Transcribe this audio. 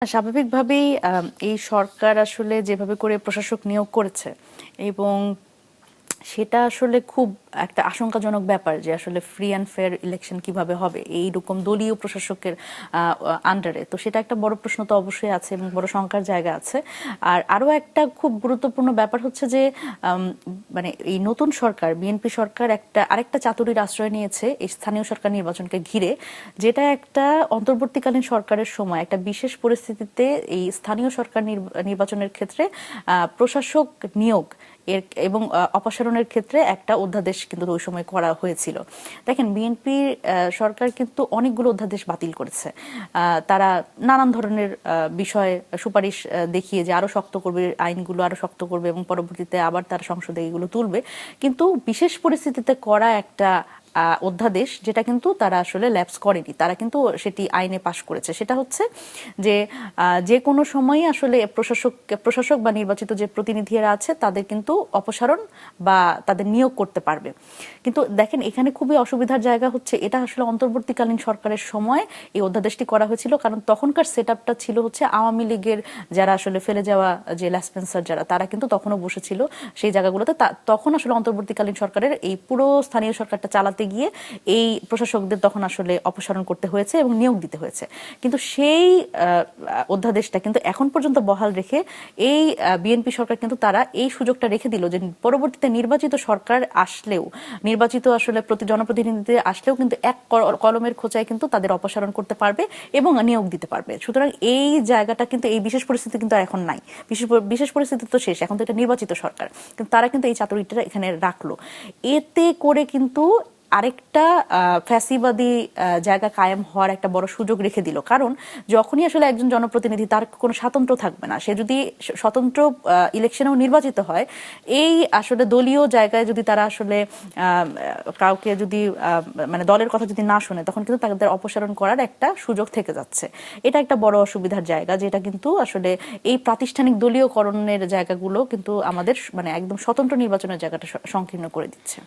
স্বাভাবিকভাবেই এই সরকার আসলে যেভাবে করে প্রশাসক নিয়োগ করেছে এবং সেটা আসলে খুব একটা আশঙ্কাজনক ব্যাপার যে আসলে ফ্রি অ্যান্ড ফেয়ার ইলেকশন কিভাবে হবে এইরকম দলীয় প্রশাসকের আন্ডারে। তো সেটা একটা বড় প্রশ্ন তো অবশ্যই আছে এবং বড় শঙ্কার জায়গা আছে। আর আরো একটা খুব গুরুত্বপূর্ণ ব্যাপার হচ্ছে যে মানে এই নতুন সরকার বিএনপি সরকার আরেকটা চাতুরীর আশ্রয় নিয়েছে এই স্থানীয় সরকার নির্বাচনকে ঘিরে, যেটা একটা অন্তর্বর্তীকালীন সরকারের সময় একটা বিশেষ পরিস্থিতিতে এই স্থানীয় সরকার নির্বাচনের ক্ষেত্রে প্রশাসক নিয়োগ এবং অপসারণের ক্ষেত্রে একটা অধ্যাদেশ কিন্তু ওই সময় করা হয়েছিল। দেখেন, বিএনপি সরকার কিন্তু অনেকগুলো অধ্যাদেশ বাতিল করেছে। তারা নানান ধরনের বিষয় সুপারিশ দেখিয়ে যে আরো শক্ত করবে, আইনগুলো আরো শক্ত করবে এবং পরবর্তীতে আবার তারা সংসদে এগুলো তুলবে। কিন্তু বিশেষ পরিস্থিতিতে করা একটা অধ্যাদেশ যেটা কিন্তু তারা আসলে ল্যাপস করেনি, তারা কিন্তু সেটি আইনে পাশ করেছে। সেটা হচ্ছে যে যে কোনো সময়ই আসলে প্রশাসক বা নির্বাচিত যে প্রতিনিধিরা আছে তাদের কিন্তু অপসারণ বা তাদের নিয়োগ করতে পারবে। কিন্তু দেখেন, এখানে খুবই অসুবিধার জায়গা হচ্ছে এটা আসলে অন্তর্বর্তীকালীন সরকারের সময় এই অধ্যাদেশটি করা হয়েছিল, কারণ তখনকার সেট আপটা ছিল হচ্ছে আওয়ামী লীগের যারা আসলে ফেলে যাওয়া যে ল্যাসপেন্সার যারা, তারা কিন্তু তখনও বসেছিল সেই জায়গাগুলোতে। তখন আসলে অন্তর্বর্তীকালীন সরকারের এই পুরো স্থানীয় সরকারটা চালাতে গিয়ে এই প্রশাসকদের তখন আসলে অপসারণ করতে হয়েছে এবং নিয়োগ দিতে হয়েছে। কিন্তু সেই অধ্যাদেশটা কিন্তু এখন পর্যন্ত বহাল রেখে এই বিএনপি সরকার কিন্তু তারা এই সুযোগটা রেখে দিল যে পরবর্তীতে নির্বাচিত সরকার আসলেও, নির্বাচিত আসলে জনপ্রতিনিধি আসলেও কিন্তু এক কলমের খোঁচায় কিন্তু তাদের অপসারণ করতে পারবে এবং নিয়োগ দিতে পারবে। সুতরাং এই জায়গাটা কিন্তু, এই বিশেষ পরিস্থিতি কিন্তু এখন নাই। বিশেষ পরিস্থিতি তো শেষ, এখন তো এটা নির্বাচিত সরকার, কিন্তু তারা কিন্তু এই চাতুরিটা এখানে রাখলো। এতে করে কিন্তু আরেকটা ফ্যাসিবাদী জায়গা কায়েম হওয়ার একটা বড় সুযোগ রেখে দিল। কারণ যখনই আসলে একজন জনপ্রতিনিধি, তার কোনো স্বাতন্ত্র্য থাকবে না, সে যদি স্বতন্ত্র ইলেকশনেও নির্বাচিত হয়, এই আসলে দলীয় জায়গায় যদি তারা আসলে কাউকে যদি মানে দলের কথা যদি না শোনে, তখন কিন্তু তাদের অপসারণ করার একটা সুযোগ থেকে যাচ্ছে। এটা একটা বড় অসুবিধার জায়গা, যেটা কিন্তু আসলে এই প্রাতিষ্ঠানিক দলীয়করণের জায়গাগুলো কিন্তু আমাদের মানে একদম স্বতন্ত্র নির্বাচনের জায়গাটা সংকীর্ণ করে দিচ্ছে।